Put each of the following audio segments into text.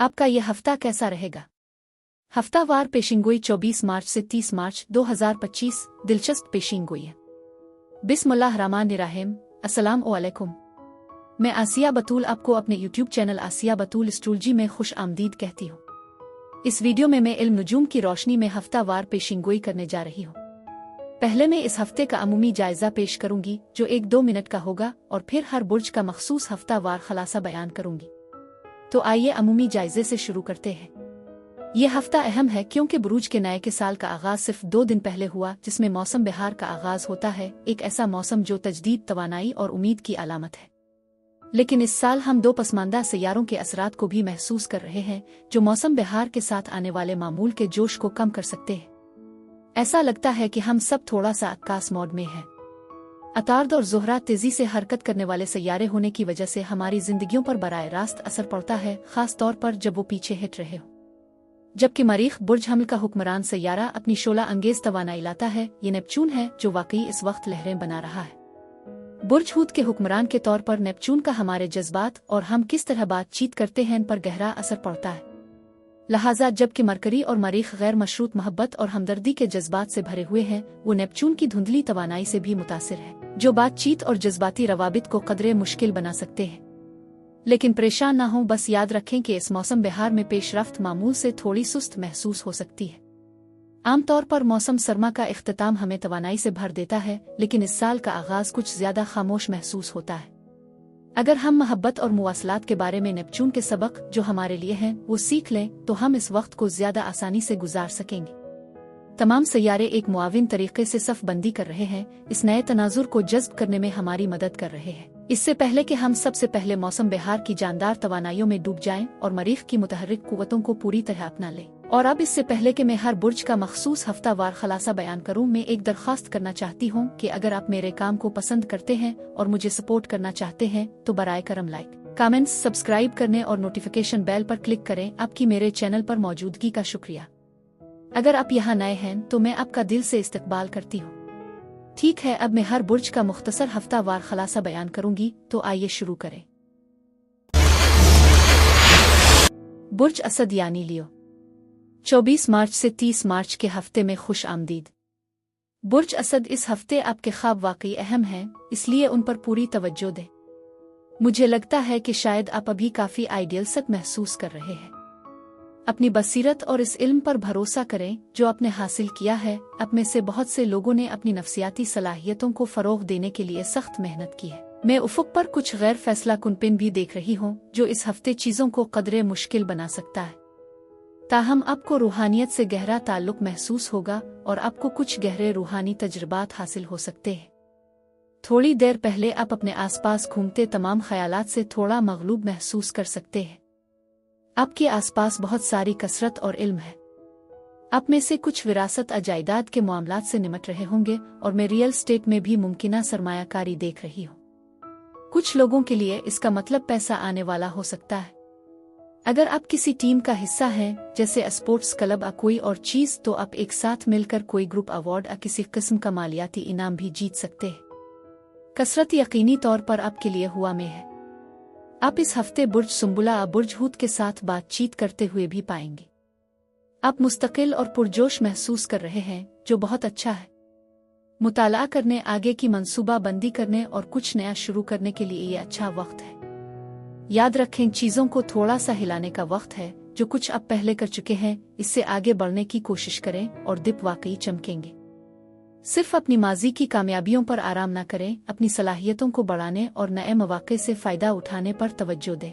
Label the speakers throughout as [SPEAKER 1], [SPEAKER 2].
[SPEAKER 1] आपका यह हफ्ता कैसा रहेगा? हफ्तावार पेशिंगोई 24 मार्च से 30 मार्च 2025 दिलचस्प पेशिंगोई है। बिस्मिल्लाहिर्रहमानिर्रहीम। अस्सलाम वालेकुम। मैं आसिया बतूल आपको अपने YouTube चैनल आसिया बतूल एस्ट्रोलॉजी में खुश आमदीद कहती हूँ। इस वीडियो में मैं इल्म नुजूम की रोशनी में हफ्तावार पेशिंगोई करने जा रही हूँ। पहले मैं इस हफ्ते का अमूमी जायजा पेश करूंगी जो 1-2 मिनट का होगा और फिर हर बुर्ज का मखसूस हफ्तावार खलासा बयान करूंगी। तो आइए अमूमी जायजे से शुरू करते हैं। यह हफ्ता अहम है क्योंकि बुरूज के नए के साल का आगाज सिर्फ 2 दिन पहले हुआ, जिसमें मौसम बहार का आगाज होता है, एक ऐसा मौसम जो तजदीद, तवानाई और उम्मीद की अलामत है। लेकिन इस साल हम 2 पसमानदा सैयारों के असरात को भी महसूस कर रहे हैं जो मौसम बहार के साथ आने वाले मामूल के जोश को कम कर सकते हैं। ऐसा लगता है कि हम सब थोड़ा सा अक्कास मोड में हैं। अतार्द और ज़ोहरा तेजी से हरकत करने वाले सैयारे होने की वजह से हमारी जिंदगियों पर बराह रास्त असर पड़ता है, खास तौर पर जब वो पीछे हट रहे हो। जबकि मरीख बुर्ज हमल का हुक्मरान सैयारा अपनी शोला अंगेज तवानाई लाता है, ये नेपचून है जो वाकई इस वक्त लहरें बना रहा है। बुर्ज हूत के हुक्मरान के तौर पर नेपचून का हमारे जज्बात और हम किस तरह बातचीत करते हैं पर गहरा असर पड़ता है। लिहाजा जबकि मरकरी और मरीख गैर मशरूत मोहब्बत और हमदर्दी के जज्बात से भरे हुए हैं, वो नेपचून की धुंधली तवानाई से भी मुतासिर है जो बातचीत और जज्बाती रवाबित को कदरे मुश्किल बना सकते हैं। लेकिन परेशान ना हो, बस याद रखें कि इस मौसम बहार में पेशरफ्त मामूल से थोड़ी सुस्त महसूस हो सकती है। आमतौर पर मौसम सरमा का इख्तिताम हमें तवानाई से भर देता है, लेकिन इस साल का आगाज कुछ ज्यादा खामोश महसूस होता है। अगर हम मोहब्बत और मुवासलात के बारे में नेपचून के सबक जो हमारे लिए हैं वो सीख लें तो हम इस वक्त को ज्यादा आसानी से गुजार सकेंगे। तमाम सैयारे एक मुआविन तरीके से सफ बंदी कर रहे हैं, इस नए तनाजुर को जज्ब करने में हमारी मदद कर रहे हैं। इससे पहले कि हम सबसे पहले मौसम बहार की जानदार तवानाइयों में डूब जाएं और मरीख की मुतहर्रिक कुव्वतों को पूरी तरह अपना लें। और अब इससे पहले कि मैं हर बुर्ज का मखसूस हफ्तावार खलासा बयान करूं, मैं एक दरख्वास्त करना चाहती हूं कि अगर आप मेरे काम को पसंद करते हैं और मुझे सपोर्ट करना चाहते हैं तो बराए करम लाइक, कमेंट्स, सब्सक्राइब करने और नोटिफिकेशन बेल पर क्लिक करें। आपकी मेरे चैनल पर मौजूदगी का शुक्रिया। अगर आप यहाँ नए हैं तो मैं आपका दिल से इस्तकबाल करती हूँ। ठीक है, अब मैं हर बुर्ज का मुख्तसर हफ्तावार खलासा बयान करूंगी, तो आइए शुरू करें। बुर्ज असद यानी लियो, 24 मार्च से 30 मार्च के हफ्ते में खुश आमदीद। बुर्ज असद, इस हफ्ते आपके ख्वाब वाकई अहम हैं, इसलिए उन पर पूरी तवज्जो दें। मुझे लगता है कि शायद आप अभी काफी आइडियल सक महसूस कर रहे हैं। अपनी बसीरत और इस इल्म पर भरोसा करें जो आपने हासिल किया है। आप में से बहुत से लोगों ने अपनी नफ्सियाती सलाहियतों को फरोग देने के लिए सख्त मेहनत की है। मैं उफुक पर कुछ गैर फैसला कुन पिन भी देख रही हूँ जो इस हफ्ते चीजों को कदरे मुश्किल बना सकता है। ताहम आपको रूहानियत से गहरा ताल्लुक महसूस होगा और आपको कुछ गहरे रूहानी तजुर्बात हासिल हो सकते हैं। थोड़ी देर पहले आप अपने आसपास घूमते तमाम ख्यालात से थोड़ा मगलूब महसूस कर सकते हैं। आपके आसपास बहुत सारी कसरत और इल्म है। आप में से कुछ विरासत अजायदाद के मामलात से निमट रहे होंगे और मैं रियल स्टेट में भी मुमकिना सरमायाकारी देख रही हूँ। कुछ लोगों के लिए इसका मतलब पैसा आने वाला हो सकता है। अगर आप किसी टीम का हिस्सा हैं, जैसे स्पोर्ट्स क्लब या कोई और चीज, तो आप एक साथ मिलकर कोई ग्रुप अवार्ड या किसी किस्म का मालियाती इनाम भी जीत सकते हैं। कसरत यकीनी तौर पर आपके लिए हुआ में है। आप इस हफ्ते बुर्ज सुंबुला या बुर्ज हूत के साथ बातचीत करते हुए भी पाएंगे। आप मुस्तकिल और पुरजोश महसूस कर रहे हैं, जो बहुत अच्छा है। मुताला करने, आगे की मंसूबा बंदी करने और कुछ नया शुरू करने के लिए ये अच्छा वक्त है। याद रखें, चीजों को थोड़ा सा हिलाने का वक्त है। जो कुछ आप पहले कर चुके हैं इससे आगे बढ़ने की कोशिश करें और दीप वाकई चमकेंगे। सिर्फ अपनी माजी की कामयाबियों पर आराम न करें, अपनी सलाहियतों को बढ़ाने और नए मौके से फायदा उठाने पर तवज्जो दें।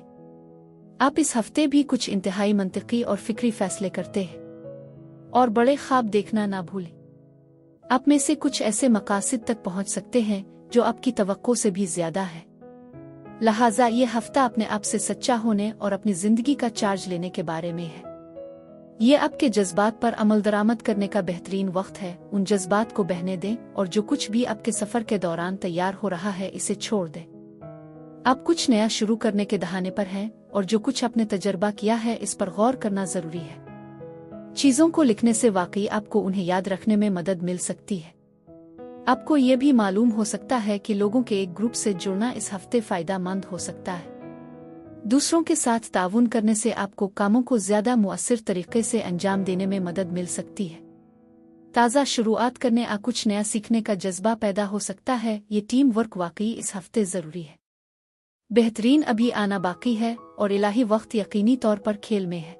[SPEAKER 1] आप इस हफ्ते भी कुछ इंतहाई मंतिकी और फिक्री फैसले करते हैं और बड़े ख्वाब देखना ना भूलें। आप में से कुछ ऐसे मकासद तक पहुंच सकते हैं जो आपकी तवक्को से भी ज्यादा है। लिहाजा ये हफ्ता अपने आप से सच्चा होने और अपनी जिंदगी का चार्ज लेने के बारे में है। ये आपके जज्बात पर अमल दरामद करने का बेहतरीन वक्त है। उन जज्बात को बहने दें और जो कुछ भी आपके सफर के दौरान तैयार हो रहा है इसे छोड़ दें। आप कुछ नया शुरू करने के दहाने पर हैं और जो कुछ आपने तजर्बा किया है इस पर गौर करना जरूरी है। चीजों को लिखने से वाकई आपको उन्हें याद रखने में मदद मिल सकती है। आपको ये भी मालूम हो सकता है कि लोगों के एक ग्रुप से जुड़ना इस हफ्ते फायदा मंद हो सकता है। दूसरों के साथ ताउन करने से आपको कामों को ज्यादा मुअस्सिर तरीके से अंजाम देने में मदद मिल सकती है। ताज़ा शुरुआत करने कुछ नया सीखने का जज्बा पैदा हो सकता है। ये टीम वर्क वाकई इस हफ्ते ज़रूरी है। बेहतरीन अभी आना बाकी है और इलाही वक्त यकीनी तौर पर खेल में है।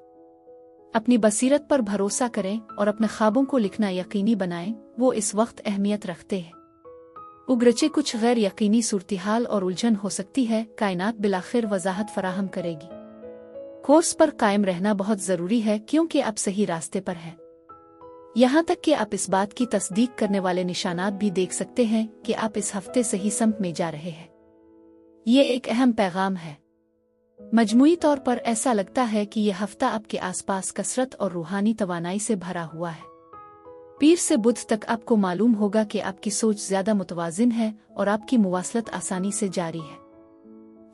[SPEAKER 1] अपनी बसीरत पर भरोसा करें और अपने ख्वाबों को लिखना यकीनी बनाएं, वो इस वक्त अहमियत रखते हैं। उगरचे कुछ गैर यकीनी सूरत-ए-हाल और उलझन हो सकती है, कायनात बिलाखिर वजाहत फराहम करेगी। कोर्स पर कायम रहना बहुत ज़रूरी है क्योंकि आप सही रास्ते पर हैं। यहाँ तक कि आप इस बात की तस्दीक करने वाले निशानात भी देख सकते हैं कि आप इस हफ्ते सही समत में जा रहे हैं। ये एक अहम पैगाम है। मजमूई तौर पर ऐसा लगता है कि यह हफ्ता आपके आसपास कसरत और रूहानी तवानाई से भरा हुआ है। पीर से बुध तक आपको मालूम होगा कि आपकी सोच ज्यादा मुतवाजिन है और आपकी मुवासलत आसानी से जारी है।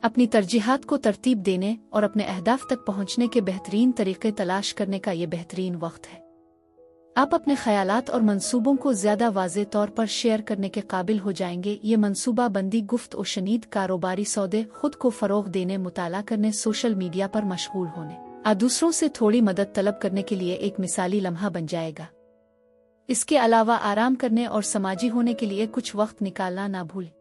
[SPEAKER 1] अपनी तरजीहात को तरतीब देने और अपने अहदाफ तक पहुंचने के बेहतरीन तरीके तलाश करने का ये बेहतरीन वक्त है। आप अपने ख्यालात और मंसूबों को ज्यादा वाज़े तौर पर शेयर करने के काबिल हो जाएंगे। ये मंसूबा बंदी, गुफ्त और शनीद, कारोबारी सौदे, खुद को फरोग देने, मुताला करने, सोशल मीडिया पर मशगूल होने, दूसरों से थोड़ी मदद तलब करने के लिए एक मिसाली लम्हा बन जाएगा। इसके अलावा आराम करने और समाजी होने के लिए कुछ वक्त निकालना ना भूलें।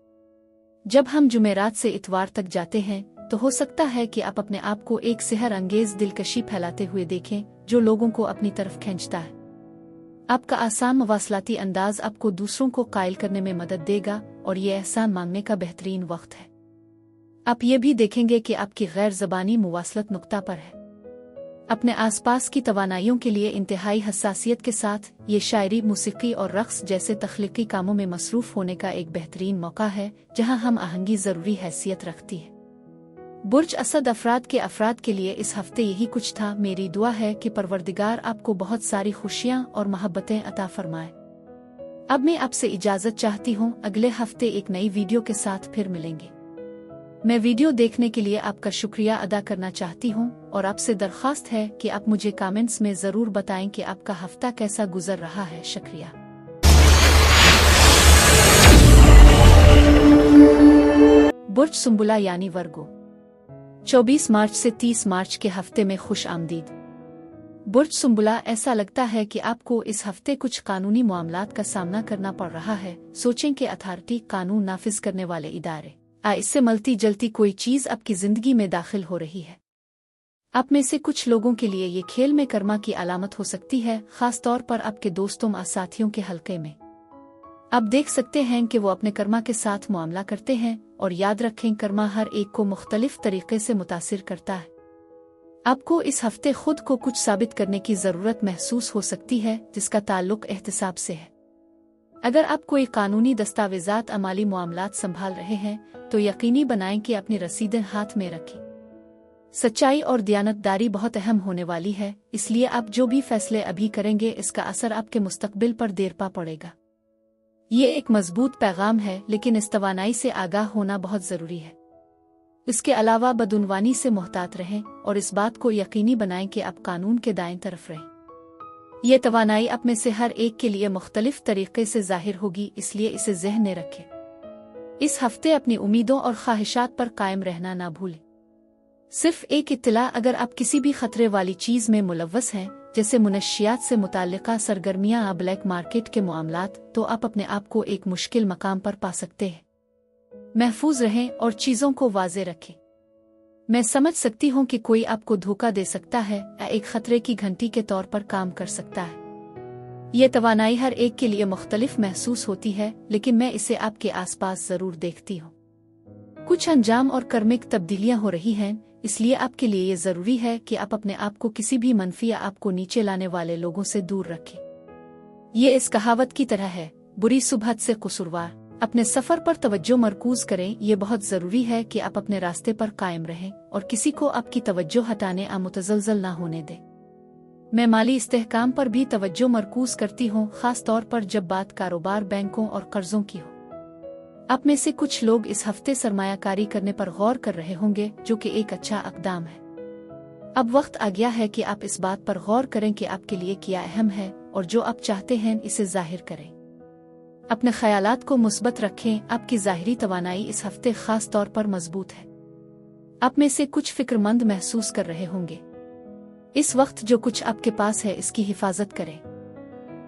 [SPEAKER 1] जब हम जुमेरात से इतवार तक जाते हैं तो हो सकता है कि आप अपने आप को एक सेहर अंगेज दिलकशी फैलाते हुए देखें जो लोगों को अपनी तरफ खींचता है। आपका आसान मवासलाती अंदाज आपको दूसरों को कायल करने में मदद देगा और ये एहसान मांगने का बेहतरीन वक्त है। आप ये भी देखेंगे कि आपकी गैर ज़बानी मुवासलत नुक्ता पर है। अपने आसपास की तवानाइयों के लिए इंतहाई हसासियत के साथ ये शायरी, मूसीकी और रक्स जैसे तख्लीकी कामों में मसरूफ होने का एक बेहतरीन मौका है जहां हम आहंगी ज़रूरी हैसियत रखती है। बुर्ज असद अफराद के लिए इस हफ्ते यही कुछ था। मेरी दुआ है कि परवरदिगार आपको बहुत सारी खुशियां और मोहब्बतें अता फरमाए। अब मैं आपसे इजाज़त चाहती हूँ। अगले हफ्ते एक नई वीडियो के साथ फिर मिलेंगे। मैं वीडियो देखने के लिए आपका शुक्रिया अदा करना चाहती हूँ और आपसे दरख्वास्त है कि आप मुझे कमेंट्स में ज़रूर बताएं कि आपका हफ्ता कैसा गुजर रहा है। शुक्रिया। बुर्ज सुंबुला यानी वर्गो, 24 मार्च से 30 मार्च के हफ्ते में खुश आमदीद। बुर्ज सुंबुला, ऐसा लगता है कि आपको इस हफ्ते कुछ कानूनी मामलात का सामना करना पड़ रहा है। सोचें कि अथॉरिटी, कानून नाफिज करने वाले इदारे, इससे मलती जलती कोई चीज़ आपकी ज़िंदगी में दाखिल हो रही है। आप में से कुछ लोगों के लिए ये खेल में कर्मा की अलामत हो सकती है, खास तौर पर आपके दोस्तों और साथियों के हलके में। आप देख सकते हैं कि वो अपने कर्मा के साथ मुआमला करते हैं और याद रखें, कर्मा हर एक को मुख्तलिफ तरीके से मुतासिर करता है। आपको इस हफ्ते खुद को कुछ साबित करने की ज़रूरत महसूस हो सकती है जिसका ताल्लुक एहतिसाब से है। अगर आप कोई कानूनी दस्तावेजात, अमाली मामलात संभाल रहे हैं तो यकीनी बनाएं कि अपनी रसीदें हाथ में रखें। सच्चाई और दयानतदारी बहुत अहम होने वाली है, इसलिए आप जो भी फैसले अभी करेंगे इसका असर आपके मुस्तकबिल पर देरपा पड़ेगा। ये एक मजबूत पैगाम है, लेकिन इस तवानाई से आगाह होना बहुत ज़रूरी है। इसके अलावा बदउनवानी से मोहतात रहें और इस बात को यकीनी बनाएं कि आप कानून के दाएं तरफ रहें। ये तवानाई आप में से हर एक के लिए मुख्तलिफ तरीके से जाहिर होगी, इसलिए इसे ज़हन में रखें। इस हफ्ते अपनी उम्मीदों और ख्वाहिशात पर कायम रहना ना भूलें। सिर्फ एक इत्तला, अगर आप किसी भी खतरे वाली चीज़ में मुलव्वस हैं, जैसे मुनशियात से मुताल्लिका सरगर्मियां या ब्लैक मार्केट के मामलात, तो आप अपने आप को एक मुश्किल मकाम पर पा सकते हैं। महफूज रहें और चीज़ों को वाज़े रखें। मैं समझ सकती हूँ कि कोई आपको धोखा दे सकता है या एक खतरे की घंटी के तौर पर काम कर सकता है। ये तवानाई हर एक के लिए मुख्तलिफ महसूस होती है, लेकिन मैं इसे आपके आसपास ज़रूर देखती हूँ। कुछ अंजाम और कर्मिक तब्दीलियाँ हो रही हैं, इसलिए आपके लिए ये ज़रूरी है कि आप अपने आप को किसी भी मनफी या आपको नीचे लाने वाले लोगों से दूर रखें। ये इस कहावत की तरह है, बुरी सुबहत से कसूरवार। अपने सफ़र पर तवज्जो मरकूज करें। ये बहुत ज़रूरी है कि आप अपने रास्ते पर कायम रहें और किसी को आपकी तवज्जो हटाने या मुतज़लज़ल ना होने दें। मैं माली इस्तेहकाम पर भी तवज्जो मरकूज करती हूँ, ख़ास तौर पर जब बात कारोबार, बैंकों और कर्जों की हो। आप में से कुछ लोग इस हफ्ते सरमायाकारी करने पर गौर कर रहे होंगे, जो कि एक अच्छा इक़दाम है। अब वक्त आ गया है कि आप इस बात पर गौर करें कि आपके लिए क्या अहम है और जो आप चाहते हैं इसे जाहिर करें। अपने ख्यालात को मुस्बत रखें। आपकी ज़ाहिरी तवानाई इस हफ्ते ख़ास तौर पर मजबूत है। आप में से कुछ फिक्रमंद महसूस कर रहे होंगे। इस वक्त जो कुछ आपके पास है इसकी हिफाजत करें।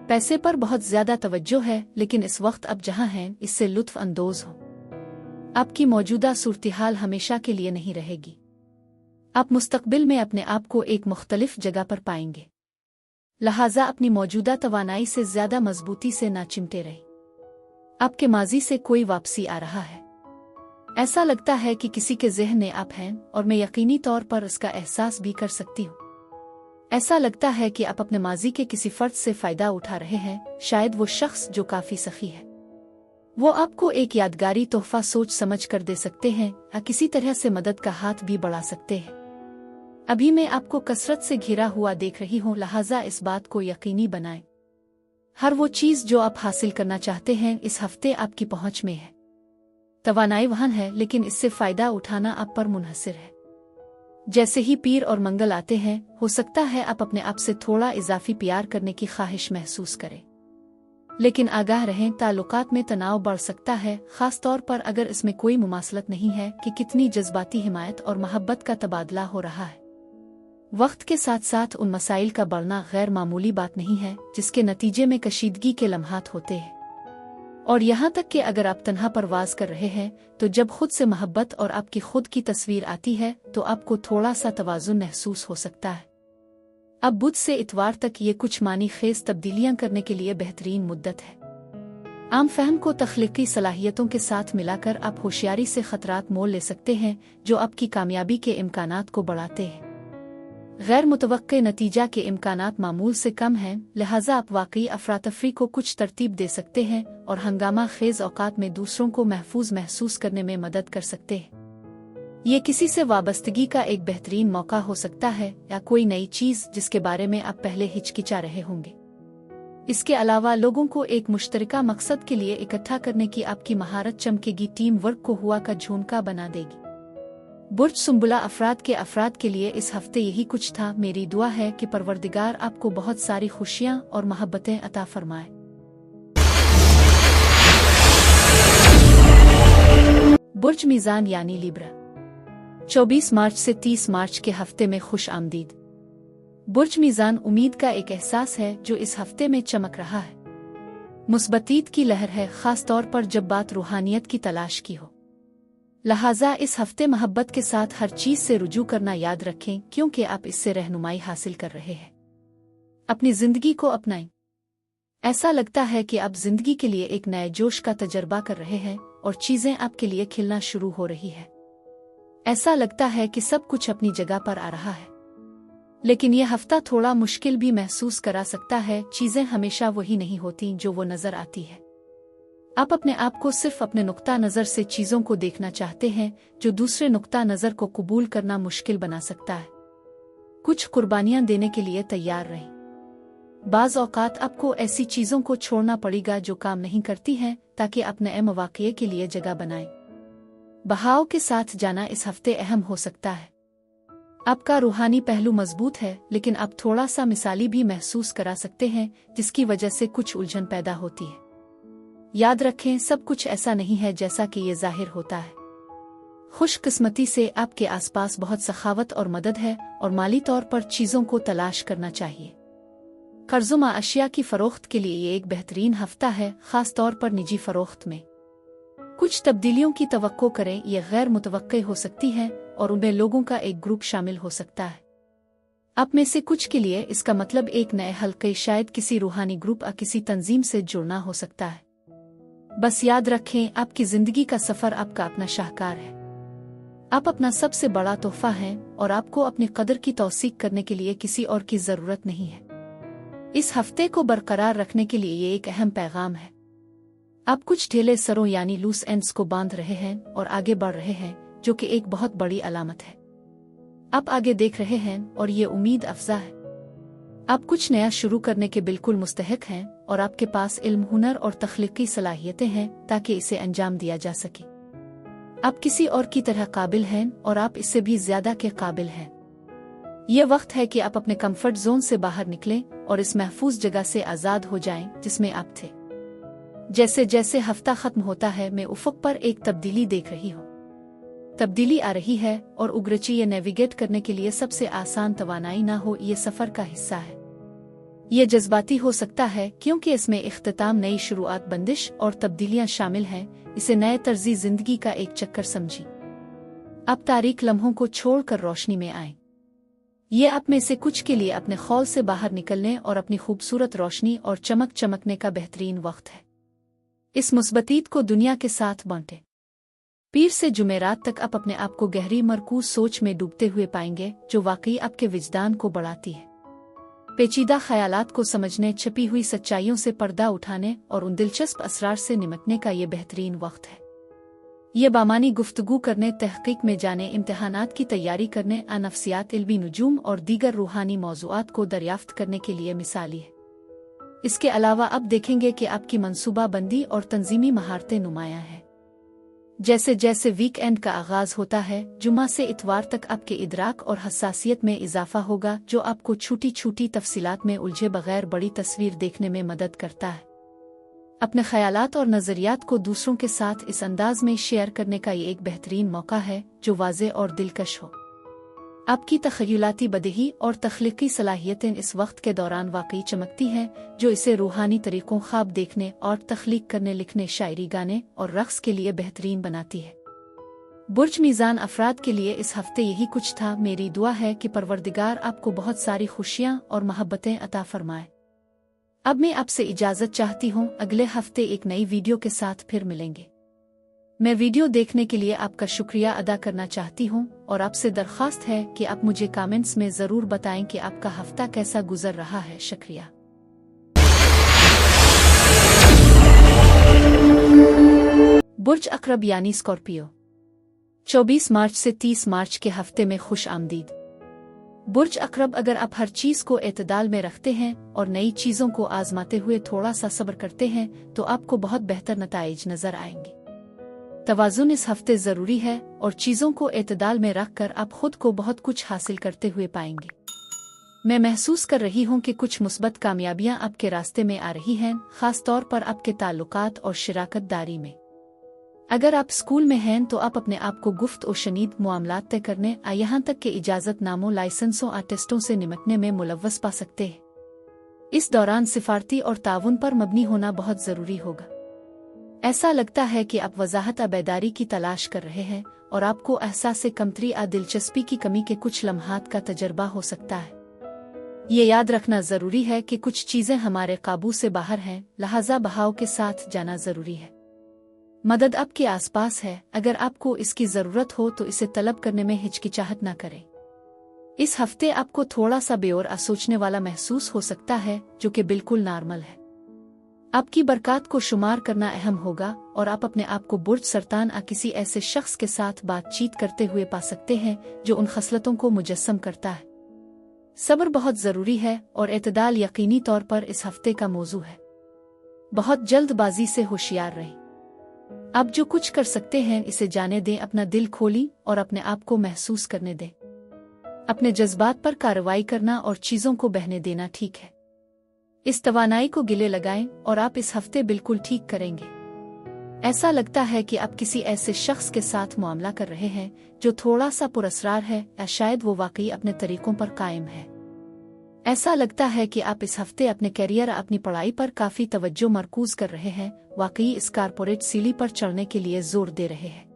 [SPEAKER 1] पैसे पर बहुत ज्यादा तवज्जो है, लेकिन इस वक्त आप जहां हैं इससे लुत्फ अंदोज हो। आपकी मौजूदा सूरत-ए-हाल हमेशा के लिए नहीं रहेगी। आप मुस्तकबिल में अपने आप को एक मुख्तलिफ जगह पर पाएंगे। लिहाजा अपनी मौजूदा तवानाई से ज्यादा मजबूती से ना चिमटे रहे। आपके माजी से कोई वापसी आ रहा है। ऐसा लगता है कि किसी के ज़हन में आप हैं और मैं यकीनी तौर पर इसका एहसास भी कर सकती हूँ। ऐसा लगता है कि आप अपने माजी के किसी फर्द से फायदा उठा रहे हैं, शायद वो शख्स जो काफी सखी है। वो आपको एक यादगारी तोहफा सोच समझ कर दे सकते हैं या किसी तरह से मदद का हाथ भी बढ़ा सकते हैं। अभी मैं आपको कसरत से घिरा हुआ देख रही हूँ, लिहाजा इस बात को यकीनी बनाएं। हर वो चीज़ जो आप हासिल करना चाहते हैं इस हफ्ते आपकी पहुंच में है। तवानाई वहां है, लेकिन इससे फायदा उठाना आप पर मुनहसिर है। जैसे ही पीर और मंगल आते हैं, हो सकता है आप अपने आप से थोड़ा इजाफी प्यार करने की ख्वाहिश महसूस करें, लेकिन आगाह रहें, ताल्लुकात में तनाव बढ़ सकता है, खास तौर पर अगर इसमें कोई मुमासलत नहीं है कि कितनी जज्बाती हिमायत और मोहब्बत का तबादला हो रहा है। वक्त के साथ साथ उन मसाइल का बढ़ना गैर मामूली बात नहीं है जिसके नतीजे में कशीदगी के लम्हात होते हैं। और यहाँ तक कि अगर आप तन्हा परवाज कर रहे हैं तो जब खुद से मोहब्बत और आपकी खुद की तस्वीर आती है तो आपको थोड़ा सा तवाज़ुन महसूस हो सकता है। अब बुध से इतवार तक ये कुछ मानी खेज तब्दीलियां करने के लिए बेहतरीन मुद्दत है। आम फहम को तख्लीकी सलाहियतों के साथ मिलाकर आप होशियारी से खतरात मोल ले सकते हैं जो आपकी कामयाबी के इम्कानात को बढ़ाते हैं। गैर मुतवक्के नतीजा के इम्कानात मामूल से कम हैं, लिहाजा आप वाकई अफरातफरी को कुछ तरतीब दे सकते हैं और हंगामा खेज औकात में दूसरों को महफूज महसूस करने में मदद कर सकते हैं। ये किसी से वाबस्तगी का एक बेहतरीन मौका हो सकता है या कोई नई चीज़ जिसके बारे में आप पहले हिचकिचा रहे होंगे। इसके अलावा लोगों को एक मुश्तरका मकसद के लिए इकट्ठा करने की आपकी महारत चमकेगी, टीम वर्क को हुआ का झूमका बना देगी। बुर्ज सुंबुला अफराद के लिए इस हफ्ते यही कुछ था। मेरी दुआ है कि परवरदिगार आपको बहुत सारी खुशियां और मोहब्बतें अता फरमाए। बुर्ज मीज़ान यानी लिब्रा, 24 मार्च से 30 मार्च के हफ्ते में खुश आमदीद। बुर्ज मीज़ान उम्मीद का एक एहसास है जो इस हफ्ते में चमक रहा है। मुस्बतीत की लहर है, खास तौर पर जब बात रूहानियत की तलाश की हो। लिहाजा इस हफ्ते मोहब्बत के साथ हर चीज़ से रुजू करना याद रखें, क्योंकि आप इससे रहनुमाई हासिल कर रहे हैं। अपनी जिंदगी को अपनाएं। ऐसा लगता है कि आप जिंदगी के लिए एक नए जोश का तजर्बा कर रहे हैं और चीजें आपके लिए खिलना शुरू हो रही है। ऐसा लगता है कि सब कुछ अपनी जगह पर आ रहा है, लेकिन यह हफ्ता थोड़ा मुश्किल भी महसूस करा सकता है। चीजें हमेशा वही नहीं होती जो वो नजर आती है। आप अपने आप को सिर्फ अपने नुक्ता नज़र से चीज़ों को देखना चाहते हैं, जो दूसरे नुक्ता नज़र को कबूल करना मुश्किल बना सकता है। कुछ कुर्बानियां देने के लिए तैयार रहें। बाज़ औकात आपको ऐसी चीज़ों को छोड़ना पड़ेगा जो काम नहीं करती हैं, ताकि आप नए मौक़े के लिए जगह बनाएं। बहाव के साथ जाना इस हफ्ते अहम हो सकता है। आपका रूहानी पहलू मजबूत है, लेकिन आप थोड़ा सा मिसाली भी महसूस करा सकते हैं, जिसकी वजह से कुछ उलझन पैदा होती है। याद रखें, सब कुछ ऐसा नहीं है जैसा कि ये जाहिर होता है। खुशकिस्मती से आपके आसपास बहुत सखावत और मदद है और माली तौर पर चीज़ों को तलाश करना चाहिए। कर्ज़ुमा अशिया की फ़रोख्त के लिए ये एक बेहतरीन हफ्ता है, ख़ास तौर पर निजी फ़रोख्त में। कुछ तब्दीलियों की तवक्को करें, ये गैर मुतवक्के हो सकती हैं और उनमें लोगों का एक ग्रुप शामिल हो सकता है। आप में से कुछ के लिए इसका मतलब एक नए हल्के, शायद किसी रूहानी ग्रुप या किसी तंजीम से जुड़ना हो सकता है। बस याद रखें, आपकी जिंदगी का सफर आपका अपना शाहकार है। आप अपना सबसे बड़ा तोहफा हैं और आपको अपनी कदर की तौसीक करने के लिए किसी और की जरूरत नहीं है। इस हफ्ते को बरकरार रखने के लिए ये एक अहम पैगाम है। आप कुछ ढीले सरों यानी लूस एंड्स को बांध रहे हैं और आगे बढ़ रहे हैं, जो कि एक बहुत बड़ी अलामत है। आप आगे देख रहे हैं और ये उम्मीद अफजा है। आप कुछ नया शुरू करने के बिल्कुल मुस्तहिक हैं और आपके पास इल्म, हुनर और तख्लीकी सलाहियतें हैं ताकि इसे अंजाम दिया जा सके। आप किसी और की तरह काबिल हैं और आप इससे भी ज्यादा के काबिल हैं। यह वक्त है कि आप अपने कंफर्ट जोन से बाहर निकलें और इस महफूज जगह से आज़ाद हो जाएं जिसमें आप थे। जैसे जैसे हफ्ता खत्म होता है, मैं उफक पर एक तब्दीली देख रही हूँ। तब्दीली आ रही है और उग्रची ये नेविगेट करने के लिए सबसे आसान तवानाई ना हो, ये सफ़र का हिस्सा है। ये जज्बाती हो सकता है क्योंकि इसमें इख्तिताम, नई शुरुआत, बंदिश और तब्दीलियां शामिल हैं। इसे नए तर्जी जिंदगी का एक चक्कर समझी। अब तारीख लम्हों को छोड़कर रोशनी में आए। ये आप में से कुछ के लिए अपने खौल से बाहर निकलने और अपनी खूबसूरत रोशनी और चमक चमकने का बेहतरीन वक्त है। इस मुस्बतीत को दुनिया के साथ बांटे। पीर से जुमेरात तक आप अपने आप को गहरी मरकूज सोच में डूबते हुए पाएंगे, जो वाकई आपके विजदान को बढ़ाती है। पेचीदा ख्यालात को समझने, छिपी हुई सच्चाइयों से पर्दा उठाने और उन दिलचस्प असरार से निमटने का ये बेहतरीन वक्त है। ये बामानी गुफ्तगू करने, तहकीक में जाने, इम्तिहानात की तैयारी करने, नफ्सियात, इल्मी नुजूम और दीगर रूहानी मौज़ूआत को दरियाफ्त करने के लिए मिसाली है। इसके अलावा अब देखेंगे कि आपकी मनसूबा बंदी और तंजीमी महारतें नुमायां हैं। जैसे जैसे वीकेंड का आगाज होता है, जुमा से इतवार तक आपके इदराक और हसासियत में इजाफा होगा, जो आपको छोटी छोटी तफसीलात में उलझे बगैर बड़ी तस्वीर देखने में मदद करता है। अपने ख्यालात और नज़रियात को दूसरों के साथ इस अंदाज में शेयर करने का ये एक बेहतरीन मौका है जो वाज़े और दिलकश हो। आपकी तख़य्युलाती बदही और तख्लीकी सलाहियतें इस वक्त के दौरान वाकई चमकती हैं, जो इसे रूहानी तरीकों, ख्वाब देखने और तख्लीक करने, लिखने, शायरी गाने और रक़्स के लिए बेहतरीन बनाती है। बुर्ज मीज़ान अफराद के लिए इस हफ्ते यही कुछ था। मेरी दुआ है कि परवरदिगार आपको बहुत सारी खुशियाँ और मोहब्बतें अता फरमाए। अब मैं आपसे इजाज़त चाहती हूँ। अगले हफ्ते एक नई वीडियो के साथ फिर मिलेंगे। मैं वीडियो देखने के लिए आपका शुक्रिया अदा करना चाहती हूँ और आपसे दरख्वास्त है कि आप मुझे कमेंट्स में ज़रूर बताएं कि आपका हफ्ता कैसा गुजर रहा है। शुक्रिया। बुर्ज अक़रब यानी स्कॉर्पियो, 24 मार्च से 30 मार्च के हफ्ते में खुश आमदीद। बुर्ज अक़रब, अगर आप हर चीज़ को एतदाल में रखते हैं और नई चीज़ों को आजमाते हुए थोड़ा सा सब्र करते हैं तो आपको बहुत बेहतर नताइज नजर आएंगे। तवाज़ुन इस हफ्ते ज़रूरी है और चीज़ों को एतदाल में रख कर आप खुद को बहुत कुछ हासिल करते हुए पाएंगे। मैं महसूस कर रही हूँ कि कुछ मुस्बत कामयाबियाँ आपके रास्ते में आ रही हैं, ख़ास तौर पर आपके ताल्लुकात और शिराकत दारी में। अगर आप स्कूल में हैं तो आप अपने आप को गुफ्त और शनीद मामलात तय करने, यहाँ तक कि इजाज़त नामों, लाइसेंसों और टेस्टों से निमटने में मुलव्वस पा सकते हैं। इस दौरान सिफारती और ताउन पर मबनी होना बहुत ज़रूरी होगा। ऐसा लगता है कि आप वजाहत बेदारी की तलाश कर रहे हैं और आपको एहसास कमतरी या दिलचस्पी की कमी के कुछ लम्हात का तजर्बा हो सकता है। ये याद रखना ज़रूरी है कि कुछ चीज़ें हमारे काबू से बाहर हैं, लिहाजा बहाव के साथ जाना ज़रूरी है। मदद आपके आसपास है। अगर आपको इसकी ज़रूरत हो तो इसे तलब करने में हिचकिचाहट न करें। इस हफ्ते आपको थोड़ा सा बेऔर सोचने वाला महसूस हो सकता है, जो कि बिल्कुल नॉर्मल है। आपकी बरक़ात को शुमार करना अहम होगा और आप अपने आप को बुर्ज सरतान या किसी ऐसे शख्स के साथ बातचीत करते हुए पा सकते हैं जो उन खसलतों को मुजस्सम करता है। सब्र बहुत ज़रूरी है और एतदाल यकीनी तौर पर इस हफ्ते का मौजू है। बहुत जल्दबाजी से होशियार रहें। आप जो कुछ कर सकते हैं इसे जाने दें, अपना दिल खोली और अपने आप को महसूस करने दें। अपने जज्बात पर कार्रवाई करना और चीज़ों को बहने देना ठीक है। इस तवानाई को गिले लगाएं और आप इस हफ्ते बिल्कुल ठीक करेंगे। ऐसा लगता है कि आप किसी ऐसे शख्स के साथ मामला कर रहे हैं जो थोड़ा सा पुरअसरार है, या शायद वो वाकई अपने तरीकों पर कायम है। ऐसा लगता है कि आप इस हफ्ते अपने करियर, अपनी पढ़ाई पर काफ़ी तवज्जो मरकूज कर रहे हैं, वाकई इस कारपोरेट सीढ़ी पर चढ़ने के लिए जोर दे रहे हैं।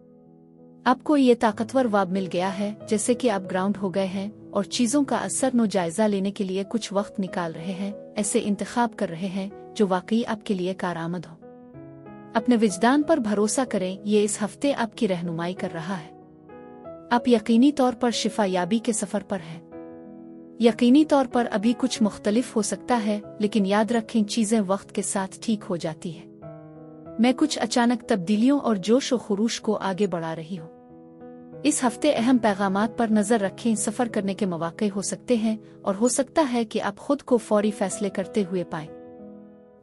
[SPEAKER 1] आपको ये ताकतवर वाब मिल गया है, जैसे कि आप ग्राउंड हो गए हैं और चीज़ों का असर नो जायजा लेने के लिए कुछ वक्त निकाल रहे हैं, ऐसे इंतखाब कर रहे हैं जो वाकई आपके लिए कारआमद हो। अपने विजदान पर भरोसा करें, ये इस हफ्ते आपकी रहनुमाई कर रहा है। आप यकीनी तौर पर शिफा याबी के सफ़र पर हैं। यकीनी तौर पर अभी कुछ मुख्तलिफ हो सकता है, लेकिन याद रखें चीज़ें वक्त के साथ ठीक हो जाती है। मैं कुछ अचानक तब्दीलियों और जोश व खुरूश को आगे बढ़ा रही हूँ। इस हफ्ते अहम पैगामात पर नज़र रखें। सफ़र करने के मौके हो सकते हैं और हो सकता है कि आप खुद को फौरी फैसले करते हुए पाएं।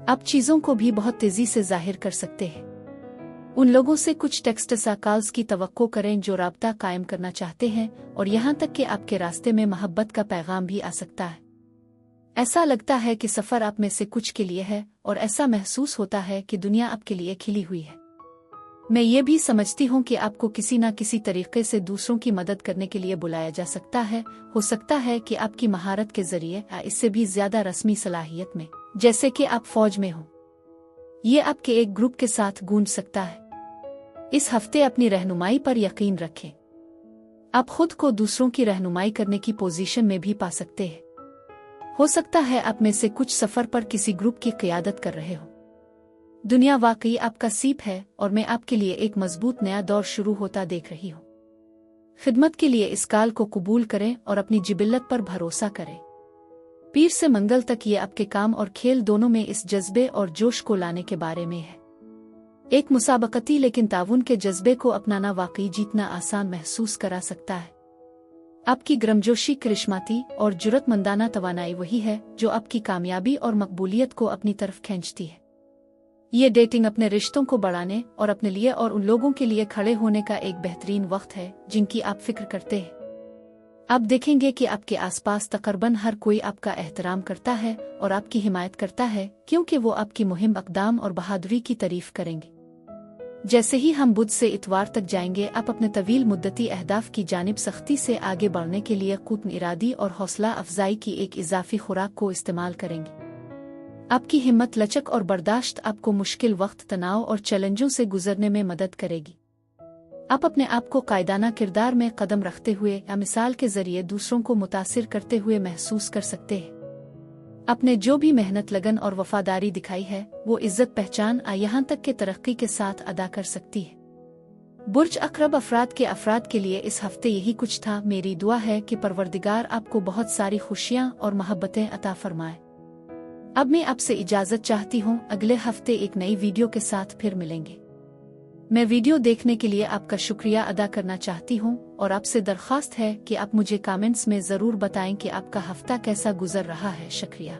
[SPEAKER 1] आप चीज़ों को भी बहुत तेज़ी से जाहिर कर सकते हैं। उन लोगों से कुछ टेक्स्ट या कॉल्स की तवक्को करें जो राब्ता कायम करना चाहते हैं, और यहाँ तक कि आपके रास्ते में मोहब्बत का पैगाम भी आ सकता है। ऐसा लगता है कि सफ़र आप में से कुछ के लिए है और ऐसा महसूस होता है कि दुनिया आपके लिए खिली हुई है। मैं ये भी समझती हूँ कि आपको किसी न किसी तरीके से दूसरों की मदद करने के लिए बुलाया जा सकता है। हो सकता है कि आपकी महारत के जरिए या इससे भी ज्यादा रस्मी सलाहियत में, जैसे कि आप फौज में हो। ये आपके एक ग्रुप के साथ गूंज सकता है। इस हफ्ते अपनी रहनुमाई पर यकीन रखें। आप खुद को दूसरों की रहनुमाई करने की पोजीशन में भी पा सकते हैं। हो सकता है आप में से कुछ सफर पर किसी ग्रुप की क़ियादत कर रहे हो। दुनिया वाकई आपका सीप है और मैं आपके लिए एक मजबूत नया दौर शुरू होता देख रही हूँ। खिदमत के लिए इस काल को कबूल करें और अपनी जिबिल्लत पर भरोसा करें। पीर से मंगल तक ये आपके काम और खेल दोनों में इस जज्बे और जोश को लाने के बारे में है। एक मुसाबकती लेकिन ताउन के जज्बे को अपनाना वाकई जीतना आसान महसूस करा सकता है। आपकी गर्मजोशी, करिश्माती और जुर्रतमंदाना तवानाई वही है जो आपकी कामयाबी और मकबूलियत को अपनी तरफ खींचती है। ये डेटिंग अपने रिश्तों को बढ़ाने और अपने लिए और उन लोगों के लिए खड़े होने का एक बेहतरीन वक्त है जिनकी आप फिक्र करते हैं। आप देखेंगे कि आपके आसपास तकरीबन हर कोई आपका एहतराम करता है और आपकी हिमायत करता है, क्योंकि वो आपकी मुहिम, अक़दाम और बहादुरी की तारीफ करेंगे। जैसे ही हम बुध से इतवार तक जाएंगे, आप अपने तवील मुद्दती अहदाफ की जानिब सख्ती से आगे बढ़ने के लिए क़ुद्र इरादी और हौसला अफजाई की एक इजाफी खुराक को इस्तेमाल करेंगे। आपकी हिम्मत, लचक और बर्दाश्त आपको मुश्किल वक्त, तनाव और चैलेंजों से गुजरने में मदद करेगी। आप अपने आप को कायदाना किरदार में कदम रखते हुए या मिसाल के जरिए दूसरों को मुतासिर करते हुए महसूस कर सकते हैं। आपने जो भी मेहनत, लगन और वफादारी दिखाई है, वो इज्जत, पहचान यहाँ तक के तरक्की के साथ अदा कर सकती है। बुर्ज अक़रब अफराद के लिए इस हफ्ते यही कुछ था। मेरी दुआ है कि परवरदिगार आपको बहुत सारी खुशियाँ और मोहब्बतें अता फरमाए। अब मैं आपसे इजाज़त चाहती हूँ। अगले हफ्ते एक नई वीडियो के साथ फिर मिलेंगे। मैं वीडियो देखने के लिए आपका शुक्रिया अदा करना चाहती हूँ और आपसे दरख्वास्त है कि आप मुझे कमेंट्स में ज़रूर बताएं कि आपका हफ्ता कैसा गुजर रहा है। शुक्रिया।